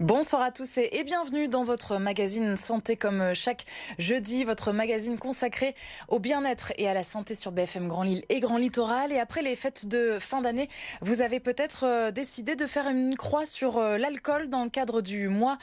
Bonsoir à tous et bienvenue dans votre magazine Santé comme chaque jeudi, votre magazine consacré au bien-être et à la santé sur BFM Grand Lille et Grand Littoral. Et après les fêtes de fin d'année, vous avez peut-être décidé de faire une croix sur l'alcool dans le cadre du mois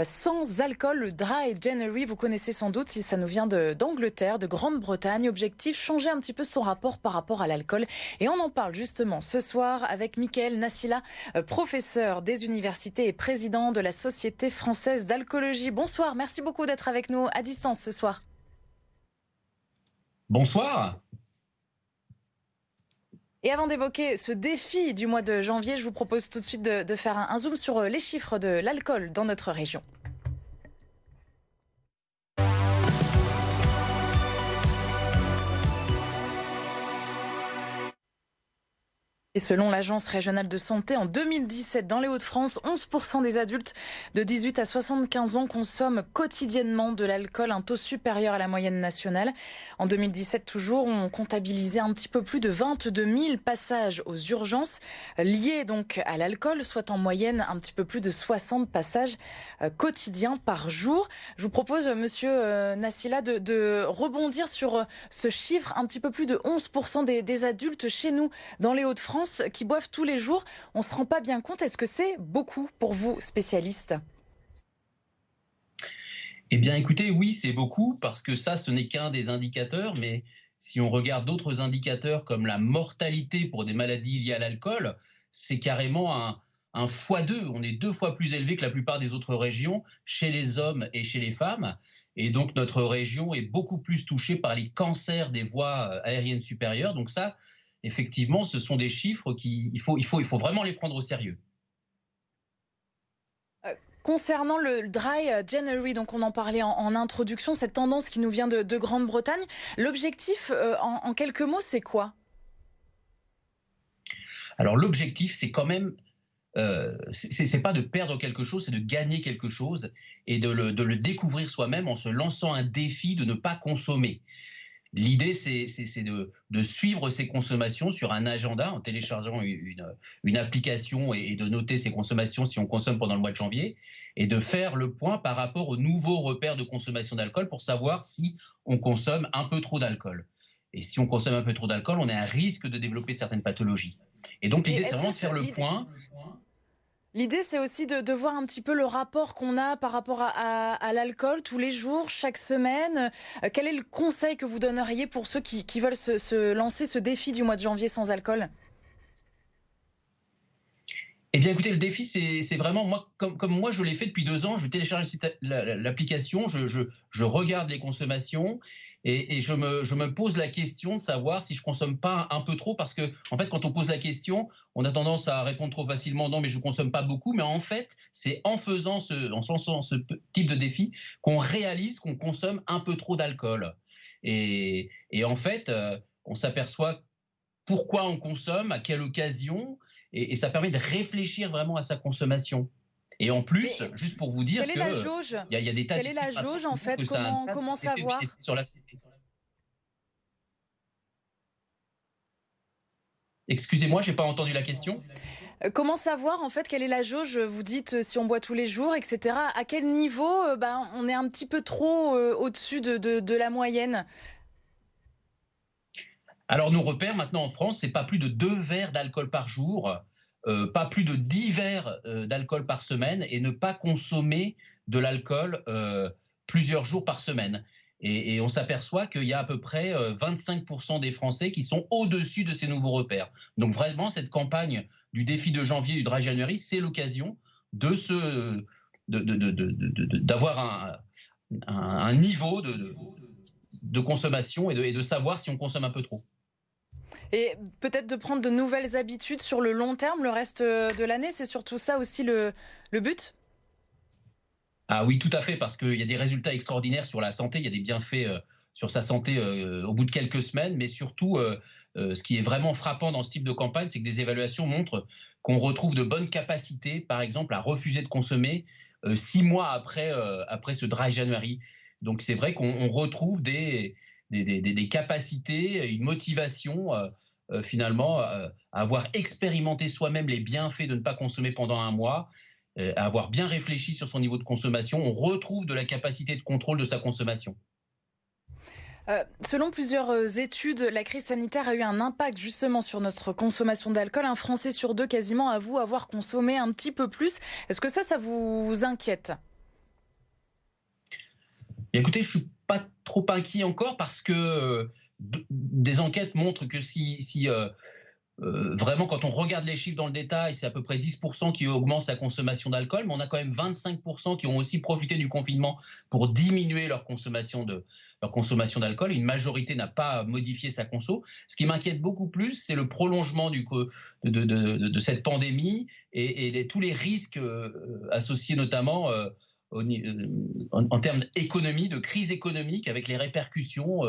sans alcool, le Dry January. Vous connaissez sans doute, ça nous vient d'Angleterre, de Grande-Bretagne. Objectif, changer un petit peu son rapport par rapport à l'alcool. Et on en parle justement ce soir avec Mickaël Nassila, professeur des universités et président de la Société française d'alcoolologie. Bonsoir, merci beaucoup d'être avec nous à distance ce soir. Bonsoir. Et avant d'évoquer ce défi du mois de janvier, je vous propose tout de suite de faire un zoom sur les chiffres de l'alcool dans notre région. Et selon l'Agence régionale de santé, en 2017, dans les Hauts-de-France, 11% des adultes de 18 à 75 ans consomment quotidiennement de l'alcool, un taux supérieur à la moyenne nationale. En 2017, toujours, on comptabilisait un petit peu plus de 22 000 passages aux urgences liés donc à l'alcool, soit en moyenne un petit peu plus de 60 passages quotidiens par jour. Je vous propose, monsieur Nassila, de rebondir sur ce chiffre, un petit peu plus de 11% des adultes chez nous, dans les Hauts-de-France, qui boivent tous les jours. On ne se rend pas bien compte. Est-ce que c'est beaucoup pour vous, spécialistes ? Eh bien, écoutez, oui, c'est beaucoup parce que ça, ce n'est qu'un des indicateurs. Mais si on regarde d'autres indicateurs comme la mortalité pour des maladies liées à l'alcool, c'est carrément un x2. On est 2 fois plus élevé que la plupart des autres régions chez les hommes et chez les femmes. Et donc, notre région est beaucoup plus touchée par les cancers des voies aériennes supérieures. Donc ça, effectivement, ce sont des chiffres qu'il faut vraiment les prendre au sérieux. Concernant le Dry January, donc on en parlait en introduction, cette tendance qui nous vient de Grande-Bretagne, l'objectif, en quelques mots, c'est quoi ? Alors l'objectif, c'est quand même, c'est pas de perdre quelque chose, c'est de gagner quelque chose et de le découvrir soi-même en se lançant un défi de ne pas consommer. L'idée, c'est de suivre ses consommations sur un agenda en téléchargeant une application et de noter ses consommations si on consomme pendant le mois de janvier et de faire le point par rapport aux nouveaux repères de consommation d'alcool pour savoir si on consomme un peu trop d'alcool. Et si on consomme un peu trop d'alcool, on a un risque de développer certaines pathologies. Et donc l'idée, c'est vraiment de faire le point. L'idée, c'est aussi de voir un petit peu le rapport qu'on a par rapport à l'alcool tous les jours, chaque semaine. Quel est le conseil que vous donneriez pour ceux qui veulent se lancer ce défi du mois de janvier sans alcool ? Eh bien, écoutez, le défi, c'est vraiment, moi, comme moi, je l'ai fait depuis 2 ans, je télécharge l'application, je regarde les consommations et je me pose la question de savoir si je consomme pas un peu trop, parce que, en fait, quand on pose la question, on a tendance à répondre trop facilement, non, mais je consomme pas beaucoup, mais en fait, c'est en faisant en se lançant ce type de défi qu'on réalise qu'on consomme un peu trop d'alcool. Et en fait, on s'aperçoit pourquoi on consomme, à quelle occasion, et ça permet de réfléchir vraiment à sa consommation. Et en plus, juste pour vous dire quelle est la jauge ? Il y a des tas Quelle est la jauge, en fait ? Comment savoir ? Excusez-moi, je n'ai pas entendu la question. Comment savoir, en fait, quelle est la jauge ? Vous dites si on boit tous les jours, etc. À quel niveau on est un petit peu trop au-dessus de la moyenne ? Alors, nos repères maintenant en France, c'est pas plus de 2 verres d'alcool par jour, pas plus de 10 verres d'alcool par semaine et ne pas consommer de l'alcool plusieurs jours par semaine. Et on s'aperçoit qu'il y a à peu près 25% des Français qui sont au-dessus de ces nouveaux repères. Donc vraiment, cette campagne du défi de janvier, du Dry January, c'est l'occasion d'avoir un niveau de consommation et de savoir si on consomme un peu trop. Et peut-être de prendre de nouvelles habitudes sur le long terme, le reste de l'année, c'est surtout ça aussi le but ? Ah oui, tout à fait, parce qu'il y a des résultats extraordinaires sur la santé, il y a des bienfaits sur sa santé au bout de quelques semaines, mais surtout, ce qui est vraiment frappant dans ce type de campagne, c'est que des évaluations montrent qu'on retrouve de bonnes capacités, par exemple, à refuser de consommer 6 mois après ce Dry January. Donc c'est vrai qu'on retrouve des capacités, une motivation finalement à avoir expérimenté soi-même les bienfaits de ne pas consommer pendant un mois. à avoir bien réfléchi sur son niveau de consommation, on retrouve de la capacité de contrôle de sa consommation. Selon plusieurs études, la crise sanitaire a eu un impact justement sur notre consommation d'alcool. Un Français sur deux quasiment avoue avoir consommé un petit peu plus. Est-ce que ça vous inquiète? Écoutez, je suis pas trop inquiet encore parce que des enquêtes montrent que vraiment, quand on regarde les chiffres dans le détail, c'est à peu près 10% qui augmentent sa consommation d'alcool, mais on a quand même 25% qui ont aussi profité du confinement pour diminuer leur consommation d'alcool. Une majorité n'a pas modifié sa conso. Ce qui m'inquiète beaucoup plus, c'est le prolongement de cette pandémie et tous les risques associés notamment en termes d'économie, de crise économique, avec les répercussions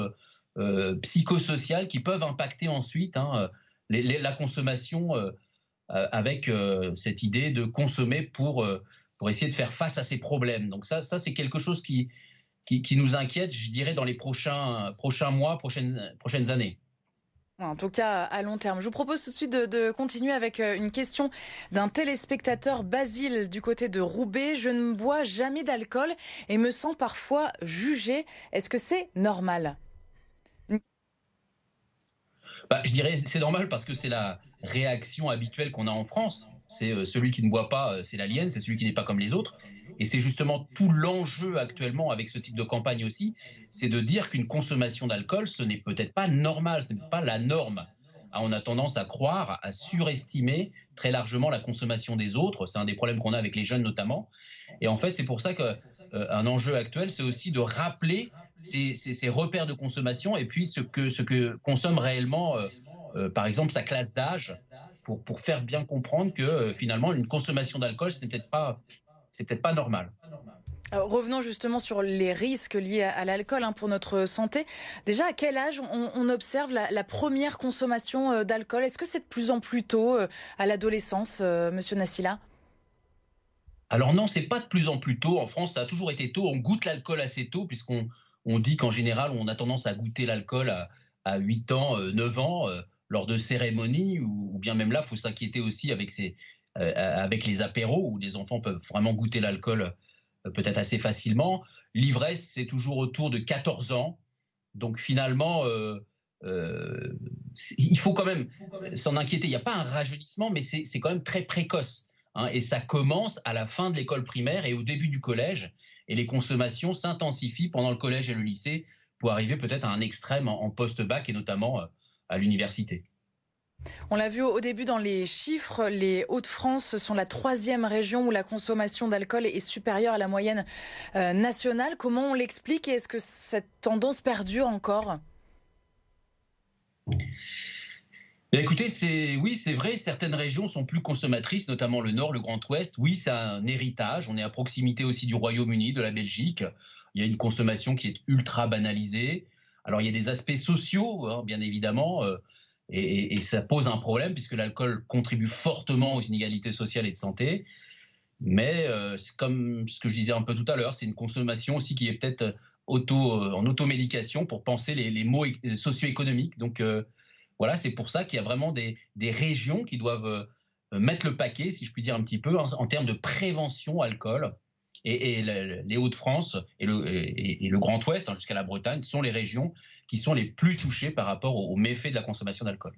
psychosociales qui peuvent impacter ensuite la consommation avec cette idée de consommer pour essayer de faire face à ces problèmes. Donc ça c'est quelque chose qui nous inquiète, je dirais, dans les prochains mois, prochaines années. En tout cas, à long terme. Je vous propose tout de suite de continuer avec une question d'un téléspectateur, Basile, du côté de Roubaix. Je ne bois jamais d'alcool et me sens parfois jugé. Est-ce que c'est normal? Je dirais c'est normal parce que c'est la réaction habituelle qu'on a en France. C'est celui qui ne boit pas, c'est l'alien, c'est celui qui n'est pas comme les autres. Et c'est justement tout l'enjeu actuellement avec ce type de campagne aussi, c'est de dire qu'une consommation d'alcool, ce n'est peut-être pas normal, ce n'est pas la norme. On a tendance à croire, à surestimer très largement la consommation des autres. C'est un des problèmes qu'on a avec les jeunes notamment. Et en fait, c'est pour ça qu'un enjeu actuel, c'est aussi de rappeler ces repères de consommation et puis ce que consomme réellement, par exemple, sa classe d'âge, pour faire bien comprendre que finalement, une consommation d'alcool, c'est peut-être pas normal. Revenons justement sur les risques liés à l'alcool pour notre santé. Déjà, à quel âge on observe la première consommation d'alcool? Est-ce que c'est de plus en plus tôt, à l'adolescence, Monsieur Nassila? Alors non, c'est pas de plus en plus tôt. En France, ça a toujours été tôt. On goûte l'alcool assez tôt, puisqu'on dit qu'en général, on a tendance à goûter l'alcool à 8 ans, 9 ans, lors de cérémonies, ou bien même là, il faut s'inquiéter aussi avec les apéros, où les enfants peuvent vraiment goûter l'alcool peut-être assez facilement. L'ivresse, c'est toujours autour de 14 ans. Donc finalement, il faut quand même s'en inquiéter. Il n'y a pas un rajeunissement, mais c'est quand même très précoce. Et ça commence à la fin de l'école primaire et au début du collège. Et les consommations s'intensifient pendant le collège et le lycée pour arriver peut-être à un extrême en post-bac et notamment à l'université. On l'a vu au début dans les chiffres, les Hauts-de-France sont la 3e région où la consommation d'alcool est supérieure à la moyenne nationale. Comment on l'explique et est-ce que cette tendance perdure encore? Écoutez, oui, c'est vrai, certaines régions sont plus consommatrices, notamment le Nord, le Grand Ouest. Oui, c'est un héritage. On est à proximité aussi du Royaume-Uni, de la Belgique. Il y a une consommation qui est ultra banalisée. Alors, il y a des aspects sociaux, bien évidemment, et ça pose un problème puisque l'alcool contribue fortement aux inégalités sociales et de santé. Mais c'est comme ce que je disais un peu tout à l'heure, c'est une consommation aussi qui est peut-être en automédication pour penser les maux socio-économiques. Donc, voilà, c'est pour ça qu'il y a vraiment des régions qui doivent mettre le paquet, si je puis dire un petit peu, en termes de prévention alcool. Et les Hauts-de-France et le Grand Ouest, jusqu'à la Bretagne, sont les régions qui sont les plus touchées par rapport aux méfaits de la consommation d'alcool.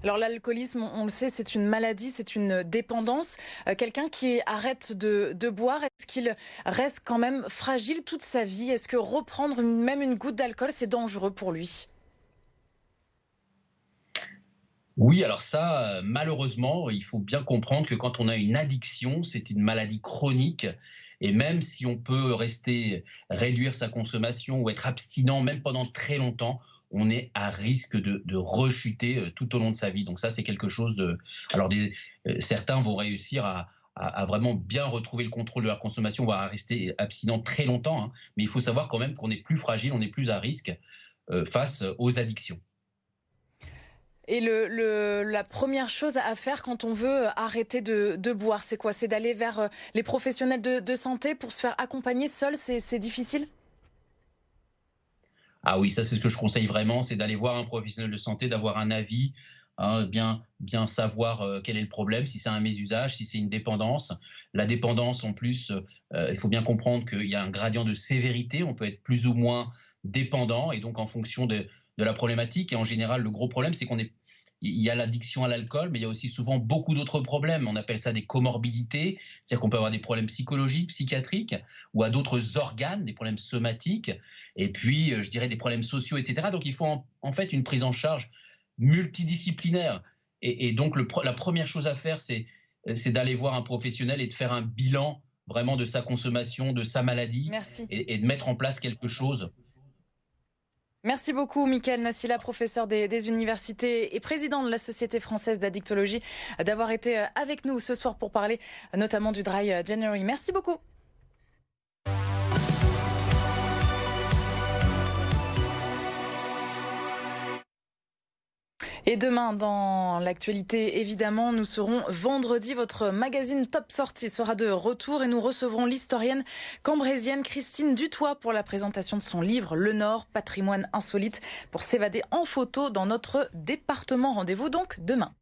Alors l'alcoolisme, on le sait, c'est une maladie, c'est une dépendance. Quelqu'un qui arrête de boire, est-ce qu'il reste quand même fragile toute sa vie? Est-ce que reprendre même une goutte d'alcool, c'est dangereux pour lui? Oui, alors ça, malheureusement, il faut bien comprendre que quand on a une addiction, c'est une maladie chronique. Et même si on peut réduire sa consommation ou être abstinent, même pendant très longtemps, on est à risque de rechuter tout au long de sa vie. Donc ça, c'est quelque chose de... Alors certains vont réussir à vraiment bien retrouver le contrôle de leur consommation, voire à rester abstinent très longtemps. Mais il faut savoir quand même qu'on est plus fragile, on est plus à risque face aux addictions. Et la première chose à faire quand on veut arrêter de boire, c'est quoi? C'est d'aller vers les professionnels de santé pour se faire accompagner seul, c'est difficile? Ah oui, ça c'est ce que je conseille vraiment, c'est d'aller voir un professionnel de santé, d'avoir un avis, hein, bien savoir quel est le problème, si c'est un mésusage, si c'est une dépendance. La dépendance, en plus, il faut bien comprendre qu'il y a un gradient de sévérité. On peut être plus ou moins dépendant, et donc en fonction de la problématique. Et en général, le gros problème, c'est il y a l'addiction à l'alcool, mais il y a aussi souvent beaucoup d'autres problèmes. On appelle ça des comorbidités, c'est-à-dire qu'on peut avoir des problèmes psychologiques, psychiatriques, ou à d'autres organes, des problèmes somatiques, et puis, je dirais, des problèmes sociaux, etc. Donc, il faut en fait une prise en charge multidisciplinaire. Et donc, la première chose à faire, c'est d'aller voir un professionnel et de faire un bilan vraiment de sa consommation, de sa maladie, Merci. et de mettre en place quelque chose. Merci beaucoup, Mickaël Nassila, professeur des universités et président de la Société française d'addictologie, d'avoir été avec nous ce soir pour parler notamment du Dry January. Merci beaucoup. Et demain, dans l'actualité, évidemment, nous serons vendredi. Votre magazine Top Sortie sera de retour et nous recevrons l'historienne cambrésienne Christine Dutoit pour la présentation de son livre Le Nord, patrimoine insolite, pour s'évader en photo dans notre département. Rendez-vous donc demain.